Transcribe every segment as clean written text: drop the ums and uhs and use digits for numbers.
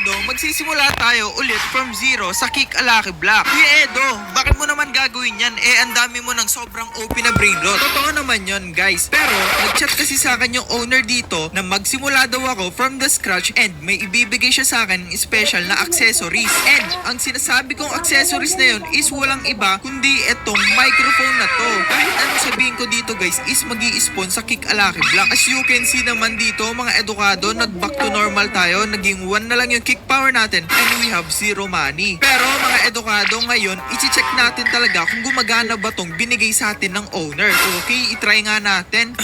edukado, magsisimula tayo ulit from zero sa Kick a Lucky Block. Kuya Edo, bakit mo naman gagawin yan? Ang dami mo ng sobrang OP na brain rot. Totoo naman yon guys. Pero, nag-chat kasi sa akin yung owner dito na magsimula daw ako from the scratch and may ibibigay siya sa akin special na accessories. And, ang sinasabi kong accessories na yun is walang iba kundi itong microphone na to. Kahit ano sabihin ko dito guys is magi-spawn sa Kick a Lucky Block. As you can see naman dito mga edukado, nag-back to normal tayo. Naging 1 na lang yung kick power natin and we have 0 money. Pero mga edukado, ngayon, i-check natin talaga kung gumagana ba tong binigay sa atin ng owner. Okay, itry nga natin.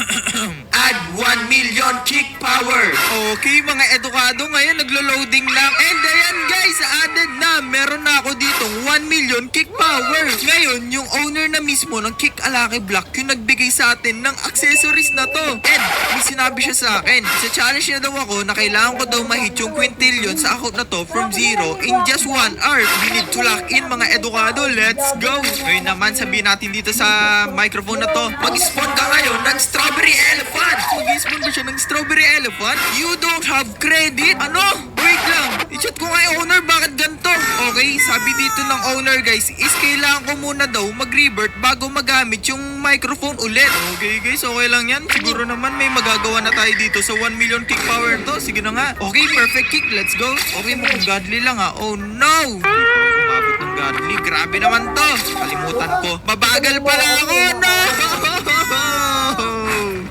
Add 1 million kick power. Okay mga edukado, ngayon naglo-loading lang. And ayan guys, added na. Meron na ako ditong 1 million kick power. Ngayon, yung owner na mismo ng Kick a Lucky Block yung nagbigay sa atin ng accessories na to. And may sinabi siya sa akin, sa challenge niya daw ako na kailangan ko daw ma-hit yung quintillion sa account na to from 0 in just 1 hour. We need to lock in mga edukado. Let's go! Ngayon naman, sabihin natin dito sa microphone na to, mag-spawn ka ngayon ng strawberry elephant. Mag-spawn ba siya ng strawberry elephant? You don't have credit? Ano? Wait lang. I-chat ko nga yung owner, bakit ganito? Okay, sabi dito ng owner guys, is kailangan ko muna daw mag-revert bago magamit yung microphone ulit. Okay guys, okay lang yan. Siguro naman may magagawa na tayo dito sa 1 million kick power to. Sige na nga. Okay, perfect kick. Let's go. Okay, mukhang godly lang ha. Oh no! Umabot ng godly. Grabe naman to. Kalimutan ko. Mabagal pala ako. No!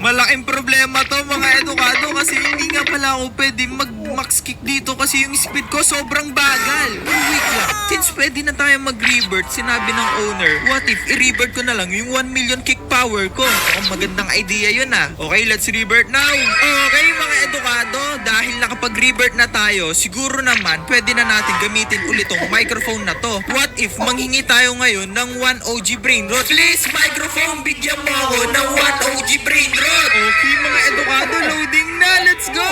Malaking problema to mga edukado kasi hindi nga pala ako pwede mag-max kick dito kasi yung speed ko sobrang bagal. Wait lang. Since pwede na tayo mag-revert, sinabi ng owner, what if i-revert ko na lang yung 1 million kick power ko? Ang magandang idea yun ah. Okay, let's revert now. Okay mga edukado, dahil nakapag-revert na tayo, siguro naman pwede na natin gamitin ulit tong microphone na to. What if manghingi tayo ngayon ng 1 OG brain rot? Please microphone, bigyan mo ako ng 1 OG brain rot. Okay mga edukado, loading na. Let's go!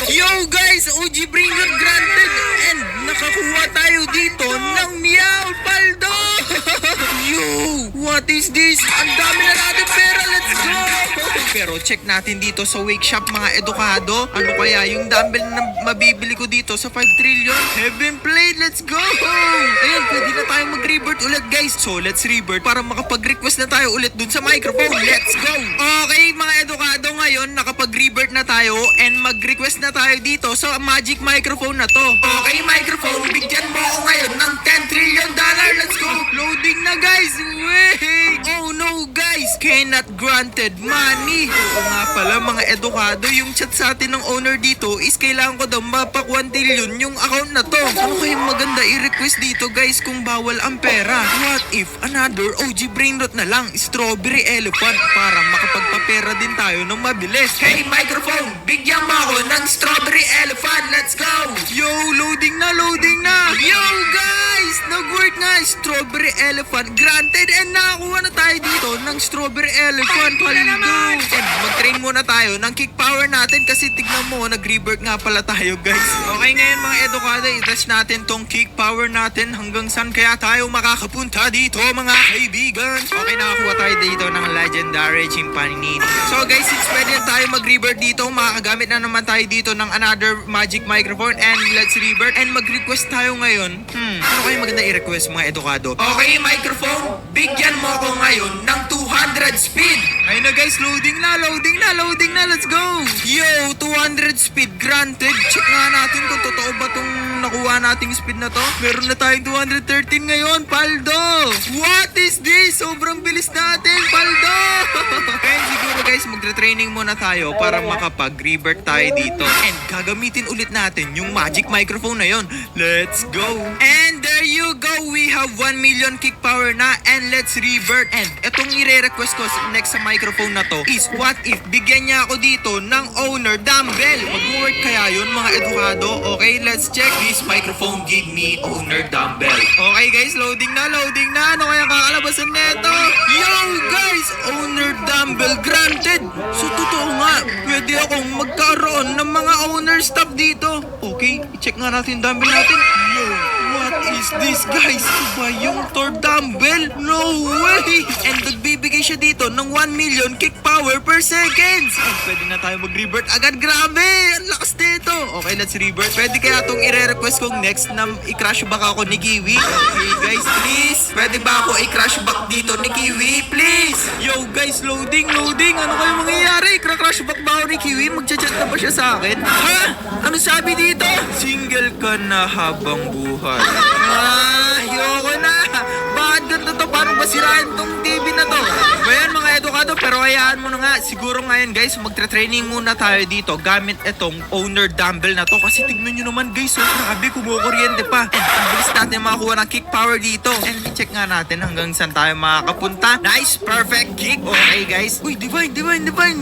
Yo guys, OG brain rot granted and nakakuha tayo dito ng Meow Paldo! Yo! What is this? Ang dami na natin pera, let's go! Pero check natin dito sa wake shop mga edukado. Ano kaya yung dumbbell na mabibili ko dito sa 5 trillion? Heaven plate, let's go! Ayan, pwede na tayo mag-revert ulit guys. So let's revert para makapag-request na tayo ulit dun sa microphone. Let's go! Okay mga edukado, ngayon nakapag-revert na tayo and mag-request na tayo dito sa magic microphone na to. Okay microphone, bigyan mo ako ngayon ng 10 trillion dollar. Let's go! Loading na guys! Wait! Oh no guys! Cannot granted money! Oo nga pala mga edukado, yung chat sa atin ng owner dito is kailangan ko daw mapak 1 trillion yung account na to. Ano kayang maganda i-request dito guys kung bawal ang pera? What if another OG brain rot na lang, strawberry elephant, para makapagpapera din tayo ng mabilis? Hey microphone, bigyan mo ako ng strawberry elephant. Let's go! Yo, loading na, loading na! Yo guys! Nag-work nga, strawberry elephant granted and nakakuha na tayo dito ng strawberry elephant. Paldo! And mag-train muna tayo ng kick power natin kasi tignan mo, nag-revert nga pala tayo guys. Okay, ngayon mga edukado, i-test natin tong kick power natin hanggang saan kaya tayo makakapunta dito mga kaibigan. Okay, nakakuha tayo dito ng legendary chimpanini. So guys, since pwede na tayo mag-revert dito, makakagamit na naman tayo dito ng another magic microphone and let's revert and mag-request tayo ngayon. Ano kayo maganda i-request mga edukado? Okay, microphone, bigyan mo ako ngayon ng 200 speed. Ayun na guys, loading na, loading na, loading na, let's go! Yo, 200 speed granted. Check nga natin kung totoo ba tong nakuha nating speed na to. Meron na tayong 213 ngayon, Paldo! What is this? Sobrang bilis natin, Paldo! Kaya siguro guys, magre-training muna tayo para makapag-revert tayo dito. And gagamitin ulit natin yung magic microphone na yon. Let's go! And there you go! We have 1 million kick power na and let's revert. And etong i-request ko next sa microphone na to is what if bigyan niya ako dito ng owner dumbbell? Mag-work kaya yun mga edukado? Okay, let's check. This microphone give me owner dumbbell. Okay guys, loading na, loading na. Ano kaya kakalabasan neto? Yo guys, owner dumbbell granted. So totoo nga, pwede akong magkaroon ng mga owner stuff dito. Okay, i-check nga natin dumbbell natin. Yo, what is this, guys? Ito ba yung Thor dumbbell? No way! And nagbibigay siya dito ng 1 million kick power per seconds. Ay, pwede na tayo mag-revert agad. Grabe! Ang lakas nito. Okay, let's revert. Pwede kaya itong i-request kong next na i-crash back ako ni Kiwi? Okay, guys, please. Pwede ba ako i-crash back dito ni Kiwi? Please! Yo, guys, loading. Ano kayo mangyayari? Crash back ba ako ni Kiwi? Magchat-chat na ba siya sa akin? Ha? Ano sabi dito? Single ka na habang buhay. Ayoko na. Bakit ganito to? Paano ba sirain tong TV na to? Ayan mga edukado, pero hayaan mo na nga. Siguro ngayon guys, magtra-training muna tayo dito gamit itong owner dumbbell na to. Kasi tignan nyo naman guys, so grabe, kumukuryente pa. And ang bilis natin makakuha ng kick power dito. And check nga natin hanggang saan tayo makakapunta. Nice, perfect kick. Okay guys. Uy, divine.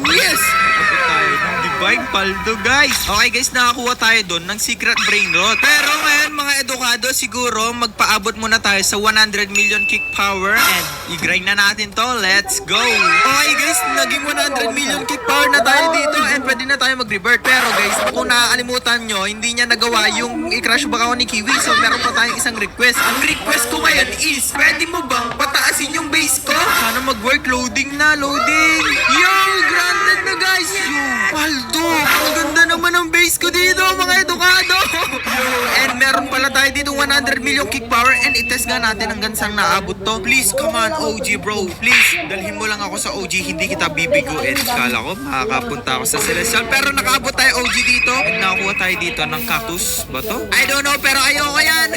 Yes! Kapit tayo ng divine paldo guys. Okay guys, nakakuha tayo doon ng secret brain rot. Pero ngayon mga edukado, siguro magpaabot muna tayo sa 100 million kick power. And i-grind na natin to. Let's go! Okay guys, naging 100 million kick power na tayo dito and pwede na tayo mag-revert. Pero guys, kung nakakalimutan nyo, hindi niya nagawa yung i-crash back ako ni Kiwi. So meron pa tayong isang request. Ang request ko ngayon is, pwede mo bang pataasin yung base ko? Sana mag-work. Loading na. Yo! Granted na guys! Yo! Paldo! Ang ganda naman ng base ko dito mga edukado! Yo! And meron pala tayo dito 100 million kick power and itest nga natin hanggang saan naabot to. Please, come on OG bro. Please, dalhin mo lang ako sa OG. Hindi kita bibiguin. Kala ko makakapunta ako sa Celestial. Pero nakaabot tayo OG dito. And nakakuha tayo dito ng cactus ba to? I don't know, pero ayoko yan.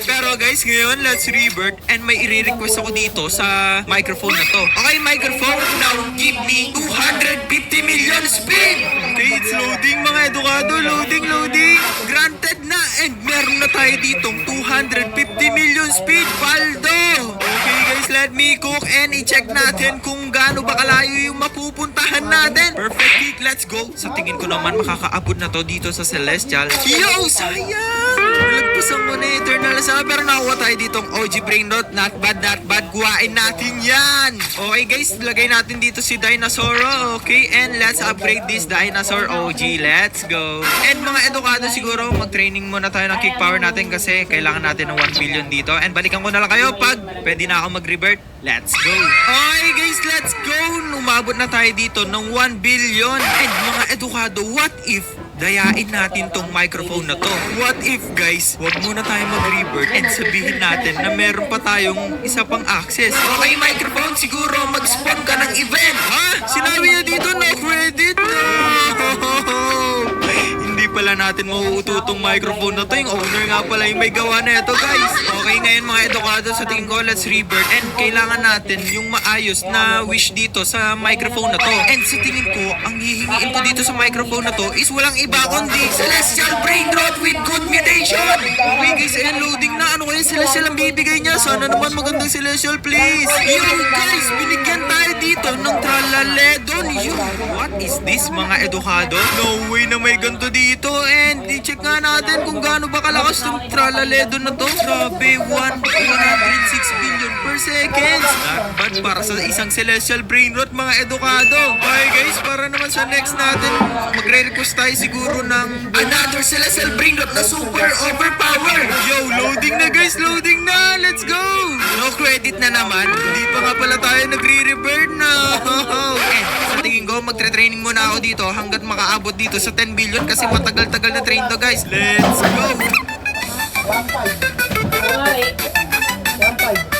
Pero guys, ngayon let's revert. And may i-request ako dito sa microphone na to. Okay, microphone. Now give me 250 million speed. Okay, it's loading mga edukado. Loading. Granted na. And meron na tayo ditong 250 million speed. Paldo. Okay guys, let me cook and i-check natin kung gaano ba kalayo yung mapupuntahan natin. Perfect kick, let's go. Sa tingin ko naman makakaabot na to dito sa Celestial. Yo, sayang! Lagpasan mo na Eternal Sama, pero nakuha tayo ditong OG Brain Rot. Not bad. Guwain natin yan. Okay guys, lagay natin dito si Dinosauro. Okay, and let's upgrade this Dinosaur OG. Let's go. And mga edukado, siguro mag-training muna tayo ng kick power natin kasi kailangan natin ng 1 billion dito. And balikan ko na lang kayo pag pwede na ako mag-revert. Let's go. Okay guys, let's go. Umabot na tayo dito ng 1 billion. And mga edukado, what if dayain natin tong microphone na to? What if guys, wag muna tayo mag-revert and sabihin natin na meron pa tayong isa pang access. Okay microphone, siguro mag-spawn ka ng event. Ha? Sinabi niya dito no credit? No! Hindi pala natin mauuto tong microphone na to. Yung owner nga pala yung may gawa na ito guys. Okay, ngayon mga edukado, sa tingin ko let's revert. And kailangan natin yung maayos na wish dito sa microphone na to. And sa tingin ko, ang hihingiin ko dito sa microphone na to is walang iba kundi Celestial Brain Rot with good mutation. Okay guys, ayan loading na. Ano kaya Celestial ang bibigay niya? Sana naman magandang Celestial please. Yo guys, binigyan tayo dito ng Tralaledon. Yo, what is this mga edukado? No way na may ganito dito. And i-check nga natin kung gaano ba kalakas yung Tralaledon na to. Grabe, 106 billion per second. Not bad para sa isang Celestial Brain Rot mga edukado. Okay guys, para naman sa next natin, magre-request tayo siguro ng another Celestial Brain Rot na super overpower. Yo, loading na guys, loading na. Let's go. No credit na naman. Hindi pa nga pala tayo nagre-revert na. And sa tingin ko, magtre-training muna ako dito hanggat makaabot dito sa 10 billion kasi matagal-tagal na train to guys. Let's go. 1.5.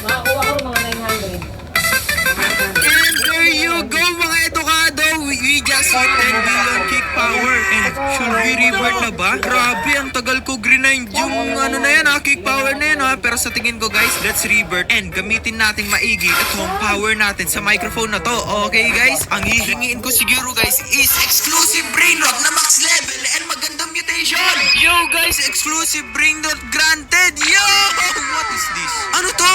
Makakuha ko mga 900. And there you go mga edukado. We just hit 10 billion kick power. And should we revert na ba? Grabe, ang tagal ko grind yung ano na yan kick power na yan Pero sa tingin ko guys, let's revert and gamitin natin maigi itong power natin sa microphone na to. Okay guys, ang hihingiin ko siguro guys is exclusive brain rot na max level and magandang mutation. Yo guys, exclusive brain rot granted. Yo! What is this? Ano to?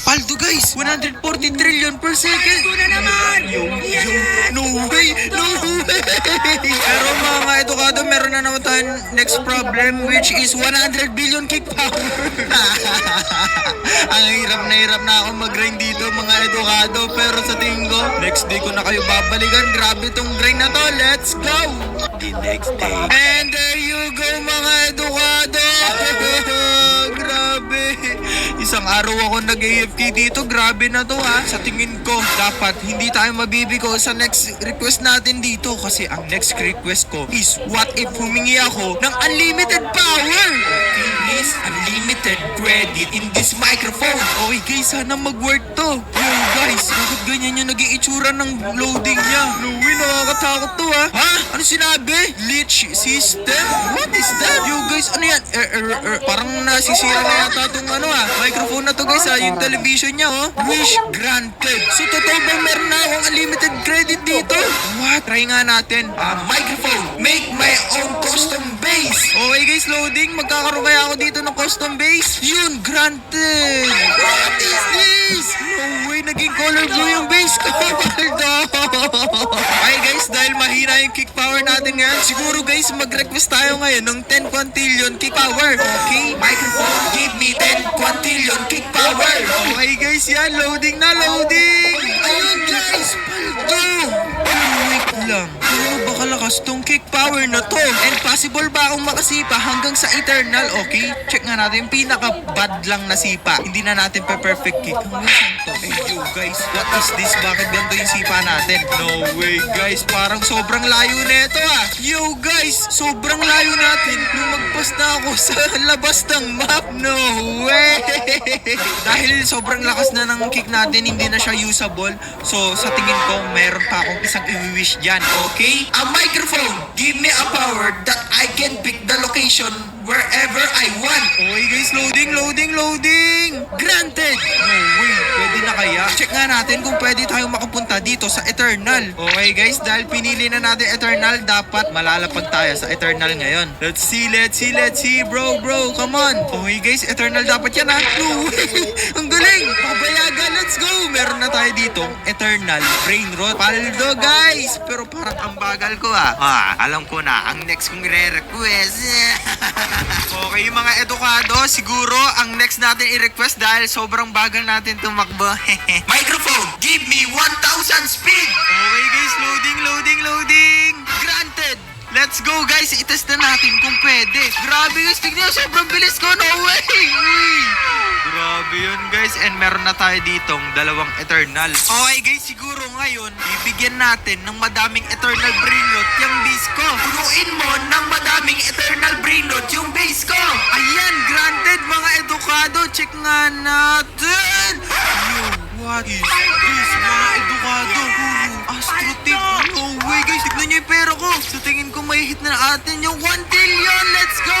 Paldo guys, 140 trillion per second. Ko na naman! No way! Pero mga edukado, meron na naman tayong next problem which is 100 billion kick power. Ang hirap na ako mag-grind dito mga edukado, pero sa tingin ko, next day ko na kayo babalikan. Grabe tong grind na to. Let's go! The next day. And there you go mga edukado. Grabe. araw ako nag-AFK dito. Grabe na to ha. Sa tingin ko, dapat hindi tayo mabibigo sa next request natin dito. Kasi ang next request ko is what if humingi ako ng unlimited power? Okay guys, unlimited credit in this microphone. Okay guys, sana mag-work to. Yo guys, bakit ganyan yung nag-iitsura ng loading niya? Louie, nakakatakot to ha. Ha? Ano sinabi? Glitch system? What is that? Yo guys, ano yan? Parang nasisira na yata itong microphone na to guys ha. Yung television niya oh. Wish granted. So totoo ba meron na akong unlimited credit dito? What? Try nga natin. Microphone. Make my own custom base. Okay guys, loading. Magkakaroon kaya ako dito ng custom base? Yun, granted. What is this? No way, naging color blue yung base ko. Okay guys, dahil mahina yung kick power natin ngayon, siguro guys, mag-request tayo ngayon ng 10 quintillion kick power. Okay? Microphone, give me 10 quintillion kick power. Okay guys, yan. Loading na, loading. Ayun guys, paldo. Wait lang. Ano ba kalakas tong kick power na to? And possible ba akong makasipa hanggang sa eternal? Okay? Check nga natin yung pinaka-bad lang na sipa. Hindi na natin pa-perfect kick. Hanggang saan to? Hey, yo guys, what is this? Bakit ganito yung sipa natin? No way guys, parang sobrang layo na ito ah. Yo guys, sobrang layo natin. Lumagpas na ako sa labas ng map. No way! Dahil sobrang lakas na ng kick natin, hindi na siya usable. So, sa tingin ko, meron pa akong isang i-wish dyan. Okay? A microphone! Give me a power that I can pick the location wherever I want. Okay guys, loading, loading, loading! Granted! No way, pwede na kaya? Check nga natin kung pwede tayong makapunta dito sa Eternal. Okay guys, dahil pinili na natin Eternal, dapat malalapag tayo sa Eternal ngayon. Let's see, let's see, let's see, bro, come on. Okay guys, Eternal dapat yan ha. No way, ang galing! Pabayaga, let's go! Meron na tayo dito, Eternal Brain Rot. Paldo guys! Pero parang ang bagal ko alam ko na, ang next kong re-request. Okay, mga edukado, siguro ang next natin i-request dahil sobrang bagal natin tumakbo. Microphone, give me 1,000 speed! Okay guys, loading, loading, loading! Granted! Let's go guys, itest na natin kung pwede. Grabe guys, tignan, sobrang bilis ko, no way! Uy! Grabe yun guys, and meron na tayo ditong dalawang Eternal. Okay guys, siguro ngayon, bibigyan natin ng madaming Eternal Brainrot yung base ko. Punuin mo ng madaming Eternal Brainrot yung base ko. Ayan, granted mga edukado, check nga natin. Yo, what is this mga edukado? Astro Tip, no way guys, tignan nyo yung pera ko. Sa tingin ko may hit na natin yung 1 billion, let's go!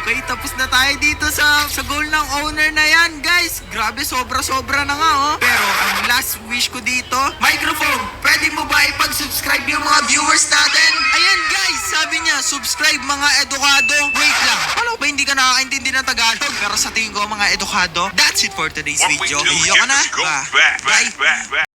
Okay, tapos na tayo dito sa goal ng owner na yan, guys. Grabe, sobra-sobra na nga, oh. Pero, ang last wish ko dito, microphone, pwede mo ba ipag-subscribe yung mga viewers natin? Ayan, guys, sabi niya, subscribe mga edukado. Wait lang, alam ba hindi ka nakakaintindi ng Tagalog? Pero sa tingin ko, mga edukado, that's it for today's video. Iyo ka na? Bye.